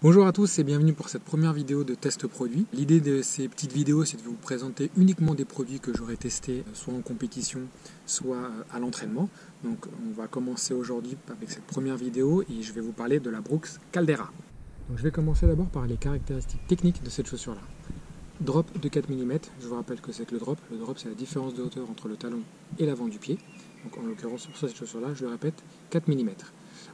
Bonjour à tous et bienvenue pour cette première vidéo de test produit. L'idée de ces petites vidéos, c'est de vous présenter uniquement des produits que j'aurai testés soit en compétition, soit à l'entraînement. Donc on va commencer aujourd'hui avec cette première vidéo et je vais vous parler de la Brooks Caldera. Donc je vais commencer d'abord par les caractéristiques techniques de cette chaussure-là. Drop de 4 mm, je vous rappelle que c'est que le drop. Le drop, c'est la différence de hauteur entre le talon et l'avant du pied. Donc en l'occurrence sur cette chaussure-là, je le répète, 4 mm.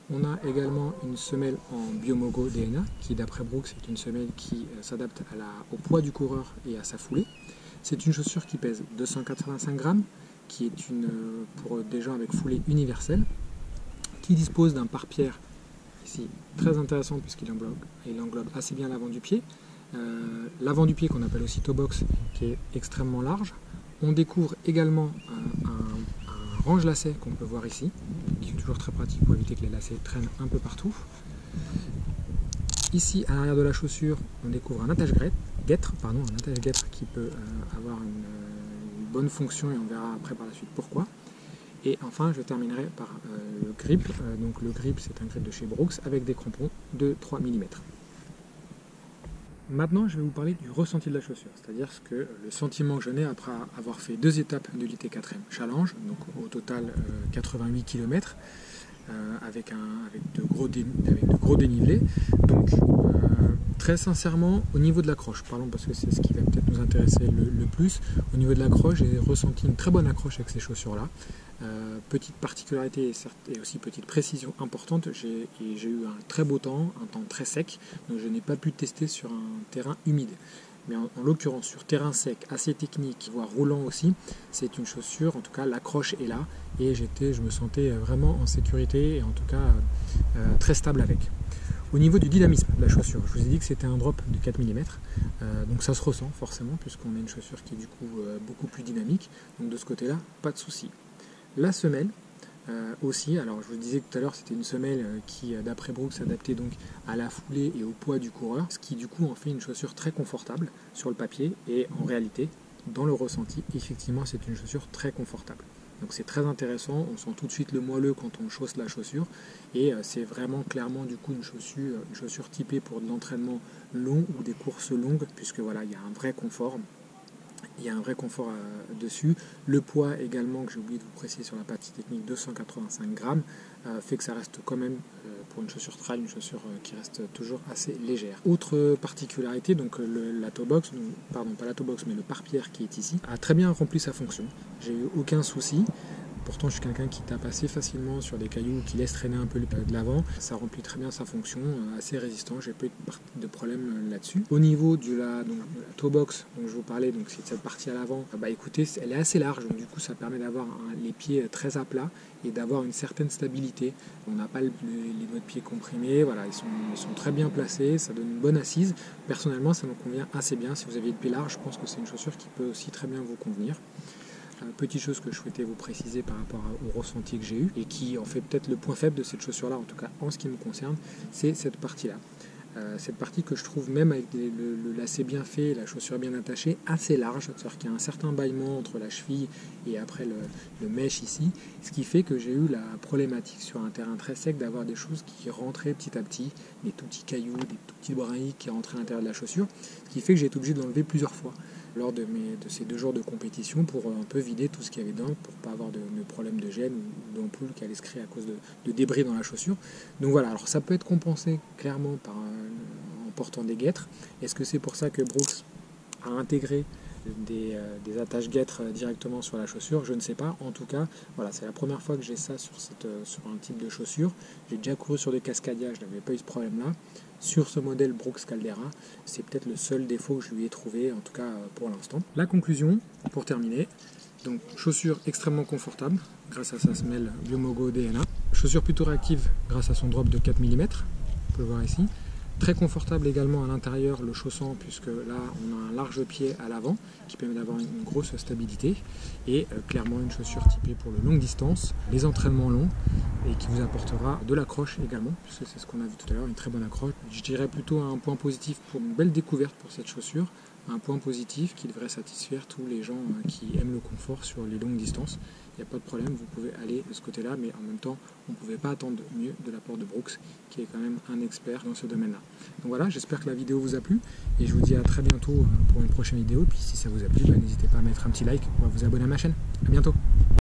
On a également une semelle en Biomogo DNA qui d'après Brooks est une semelle qui s'adapte au poids du coureur et à sa foulée. C'est une chaussure qui pèse 285 grammes, qui est pour des gens avec foulée universelle, qui dispose d'un pare-pierre ici très intéressant puisqu'il englobe assez bien l'avant du pied. L'avant du pied qu'on appelle aussi toe box qui est extrêmement large. On découvre également un range lacet qu'on peut voir ici, qui est toujours très pratique pour éviter que les lacets traînent un peu partout. Ici, à l'arrière de la chaussure, on découvre un attache-guêtre qui peut avoir une bonne fonction et on verra après par la suite pourquoi. Et enfin, je terminerai par le grip. Donc le grip, c'est un grip de chez Brooks avec des crampons de 3 mm. Maintenant, je vais vous parler du ressenti de la chaussure, c'est-à-dire le sentiment que j'en ai après avoir fait 2 étapes de l'IT4M Challenge, donc au total 88 km, avec de gros dénivelés. Donc, très sincèrement, au niveau de l'accroche, parlons parce que c'est ce qui va peut-être nous intéresser le plus. Au niveau de l'accroche, j'ai ressenti une très bonne accroche avec ces chaussures-là. Petite particularité et aussi petite précision importante, j'ai eu un très beau temps, un temps très sec, donc je n'ai pas pu tester sur un terrain humide. Mais en l'occurrence, sur terrain sec, assez technique, voire roulant aussi, c'est une chaussure, en tout cas l'accroche est là, et je me sentais vraiment en sécurité, et en tout cas très stable avec. Au niveau du dynamisme de la chaussure, je vous ai dit que c'était un drop de 4 mm, donc ça se ressent forcément, puisqu'on a une chaussure qui est du coup beaucoup plus dynamique, donc de ce côté-là, pas de souci. La semelle aussi, alors je vous disais tout à l'heure c'était une semelle qui d'après Brooks s'adaptait donc à la foulée et au poids du coureur, ce qui du coup en fait une chaussure très confortable sur le papier et en réalité dans le ressenti effectivement c'est une chaussure très confortable. Donc c'est très intéressant, on sent tout de suite le moelleux quand on chausse la chaussure et c'est vraiment clairement du coup une chaussure typée pour de l'entraînement long ou des courses longues puisque voilà il y a un vrai confort. Il y a un vrai confort dessus. Le poids également, que j'ai oublié de vous préciser sur la partie technique, 285 grammes, fait que ça reste quand même, pour une chaussure trail, une chaussure qui reste toujours assez légère. Autre particularité, donc la toe box, pardon pas la toe box, mais le pare-pierre qui est ici, a très bien rempli sa fonction. J'ai eu aucun souci. Pourtant, je suis quelqu'un qui tape assez facilement sur des cailloux, qui laisse traîner un peu de l'avant. Ça remplit très bien sa fonction, assez résistant. J'ai pas eu de problème là-dessus. Au niveau de la toe box dont je vous parlais, donc c'est cette partie à l'avant. Bah écoutez, elle est assez large, donc du coup, ça permet d'avoir les pieds très à plat et d'avoir une certaine stabilité. On n'a pas les doigts de pied comprimés. Voilà, ils sont très bien placés. Ça donne une bonne assise. Personnellement, ça me convient assez bien. Si vous avez le pied large, je pense que c'est une chaussure qui peut aussi très bien vous convenir. Petite chose que je souhaitais vous préciser par rapport au ressenti que j'ai eu et qui en fait peut-être le point faible de cette chaussure là, en tout cas en ce qui me concerne, c'est cette partie là. Cette partie que je trouve même avec le lacet bien fait, la chaussure bien attachée, assez large, c'est-à-dire qu'il y a un certain bâillement entre la cheville et après le mesh ici, ce qui fait que j'ai eu la problématique sur un terrain très sec d'avoir des choses qui rentraient petit à petit, des tout petits cailloux, des tout petits brins qui rentraient à l'intérieur de la chaussure, ce qui fait que j'ai été obligé de l'enlever plusieurs fois lors de ces 2 jours de compétition pour un peu vider tout ce qu'il y avait dedans, pour ne pas avoir de problème de gêne ou d'ampoule qui allait se créer à cause de débris dans la chaussure. Donc voilà, alors ça peut être compensé clairement en portant des guêtres. Est-ce que c'est pour ça que Brooks a intégré des attaches-guêtres directement sur la chaussure? Je ne sais pas. En tout cas, voilà, c'est la première fois que j'ai ça sur un type de chaussure. J'ai déjà couru sur des cascadias, je n'avais pas eu ce problème-là. Sur ce modèle Brooks Caldera, c'est peut-être le seul défaut que je lui ai trouvé, en tout cas pour l'instant. La conclusion, pour terminer, donc chaussure extrêmement confortable grâce à sa semelle Biomogo DNA. Chaussure plutôt réactive grâce à son drop de 4 mm, on peut le voir ici. Très confortable également à l'intérieur, le chaussant, puisque là on a un large pied à l'avant qui permet d'avoir une grosse stabilité et clairement une chaussure typée pour le longue distance, les entraînements longs et qui vous apportera de l'accroche également, puisque c'est ce qu'on a vu tout à l'heure, une très bonne accroche. Je dirais plutôt un point positif pour une belle découverte pour cette chaussure, un point positif qui devrait satisfaire tous les gens qui aiment le confort sur les longues distances il n'y a pas de problème, vous pouvez aller de ce côté-là, mais en même temps, on ne pouvait pas attendre mieux de la part de Brooks, qui est quand même un expert dans ce domaine-là. Donc voilà, j'espère que la vidéo vous a plu, et je vous dis à très bientôt pour une prochaine vidéo. Puis si ça vous a plu, n'hésitez pas à mettre un petit like ou à vous abonner à ma chaîne. À bientôt.